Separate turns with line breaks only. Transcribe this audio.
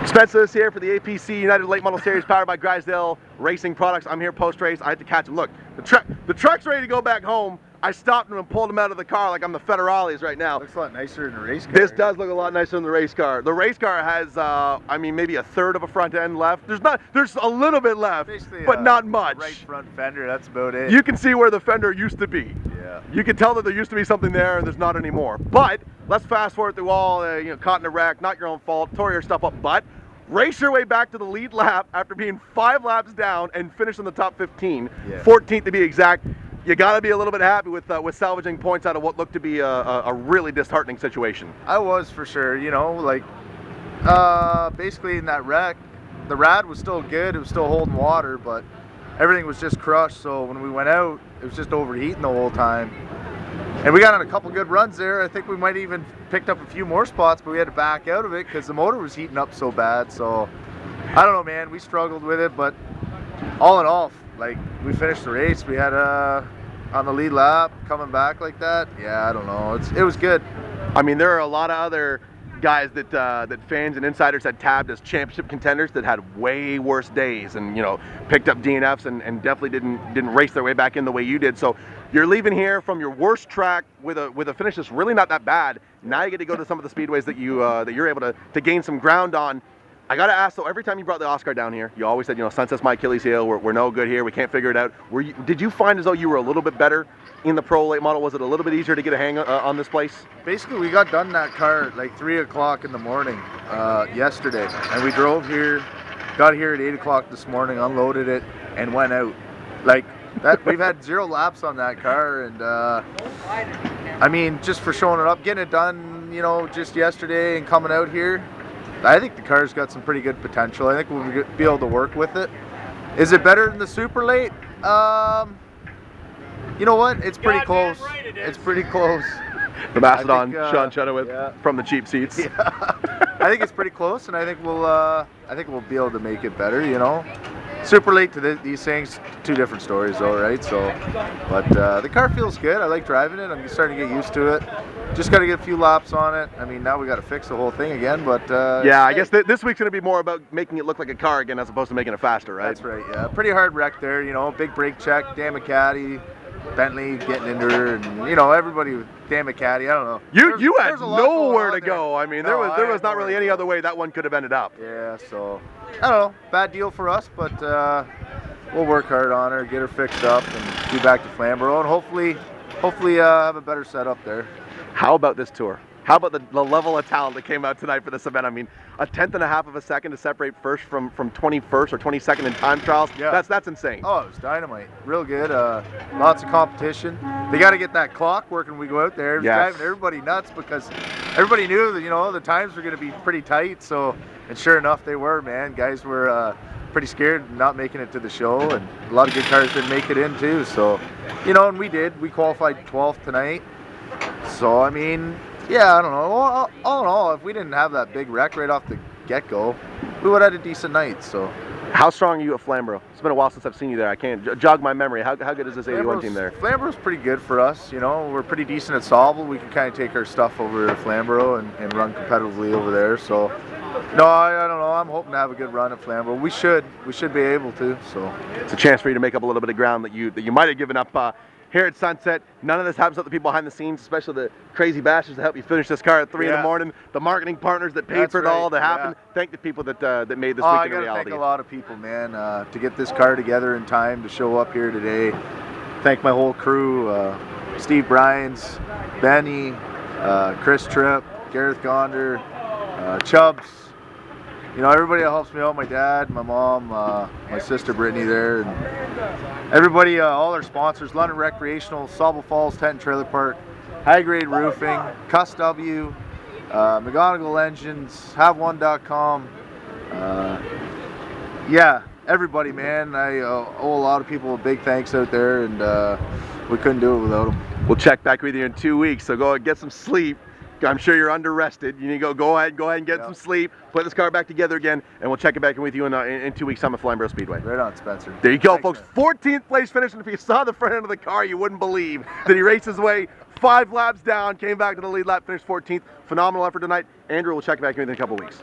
Spencer is here for the APC United Late Model Series powered by Grisdale Racing Products. I'm here post-race. I had to catch him. Look, the truck's ready to go back home. I stopped him and pulled him out of the car like I'm the Federales right now.
Looks a lot nicer than the race car.
This does look a lot nicer than the race car. The race car has, I mean, maybe a third of a front end left. There's a little bit left,
basically,
but not much.
Right front fender, that's about it.
You can see where the fender used to be.
Yeah.
You can tell that there used to be something there and there's not anymore. But let's fast forward through all, caught in a wreck, not your own fault, tore your stuff up, but race your way back to the lead lap after being 5 laps down and finish in the top 15, 14th to be exact. You got to be a little bit happy with salvaging points out of what looked to be a really disheartening situation.
I was, for sure. Basically in that wreck, the rad was still good. It was still holding water, but everything was just crushed. So when we went out, it was just overheating the whole time. And we got on a couple good runs there. I think we might even picked up a few more spots, but we had to back out of it because the motor was heating up so bad. So I don't know, man. We struggled with it, but all in all, we finished the race. We had on the lead lap coming back like that. Yeah, I don't know. It was good.
I mean, there are a lot of other guys that fans and insiders had tabbed as championship contenders that had way worse days and picked up DNFs and definitely didn't race their way back in the way you did. So you're leaving here from your worst track with a finish that's really not that bad. Now you get to go to some of the speedways that you're able to gain some ground on. I gotta ask though, every time you brought the Oscar down here, you always said, Sunset's my Achilles heel, we're no good here, we can't figure it out. Did you find as though you were a little bit better in the Pro Late Model? Was it a little bit easier to get a hang on this place?
Basically, we got done that car at 3 o'clock in the morning yesterday, and we drove here, got here at 8 o'clock this morning, unloaded it, and went out. We've had 0 laps on that car, and I mean, just for showing it up, getting it done, just yesterday and coming out here, I think the car's got some pretty good potential. I think we'll be able to work with it. Is it better than the Super Late? You know what? It's pretty close. It's pretty close.
The Macedon Sean Chenoweth from the cheap seats.
Yeah. I think it's pretty close, and I think we'll be able to make it better. Super Late to these things, 2 different stories though, right? So, but the car feels good. I like driving it. I'm starting to get used to it. Just got to get a few laps on it. I mean, now we got to fix the whole thing again, but
yeah, I guess this week's going to be more about making it look like a car again as opposed to making it faster, right?
That's right, yeah. Pretty hard wreck there, big brake check, Dan McCaddy, Bentley getting into her, and everybody with Dan McCaddy, I don't know.
You had nowhere to go. I mean, there was not really any other way that one could have ended up.
Yeah, so I don't know, bad deal for us, but we'll work hard on her, get her fixed up, and be back to Flamborough, and hopefully have a better setup there.
How about this tour? How about the level of talent that came out tonight for this event? I mean, a 1/10 of a second to separate first from 21st or 22nd in time trials. Yeah. That's insane.
Oh, it was dynamite. Real good. Lots of competition. They got to get that clock working when we go out there. It was driving everybody nuts because everybody knew that the times were going to be pretty tight. So, and sure enough, they were. Man, guys were pretty scared of not making it to the show, and a lot of good cars didn't make it in too. So, and we did. We qualified 12th tonight. So I mean, yeah, I don't know. All in all, if we didn't have that big wreck right off the get-go, we would have had a decent night. So,
how strong are you at Flamborough? It's been a while since I've seen you there. I can't jog my memory. How good is this 81 team there?
Flamborough's pretty good for us. We're pretty decent at Sauble. We can kind of take our stuff over to Flamborough and run competitively over there. So, no, I don't know. I'm hoping to have a good run at Flamborough. We should be able to. So,
it's a chance for you to make up a little bit of ground that you might have given up. Here at Sunset, none of this happens with the people behind the scenes, especially the crazy bastards that help you finish this car at 3 in the morning, the marketing partners that paid for it all to happen. Thank the people that made this weekend a reality.
I got to thank a lot of people, man, to get this car together in time to show up here today. Thank my whole crew, Steve Bryans, Benny, Chris Tripp, Gareth Gonder, Chubbs. Everybody that helps me out, my dad, my mom, my sister Brittany there, and everybody, all our sponsors, London Recreational, Sauble Falls Tent and Trailer Park, High Grade Roofing, Cuss W, McGonigal Engines, Have1.com, yeah, everybody, man. I owe a lot of people a big thanks out there, and we couldn't do it without them.
We'll check back with you in 2 weeks, so go get some sleep. I'm sure you're under-rested. You need to go ahead and get some sleep, put this car back together again, and we'll check it back in with you in 2 weeks time at Flamborough Speedway.
Right on, Spencer.
There you go, folks. 14th place finish, and if you saw the front end of the car, you wouldn't believe that he raced his way 5 laps down, came back to the lead lap, finished 14th. Phenomenal effort tonight. Andrew, we'll check back in with you in a couple weeks.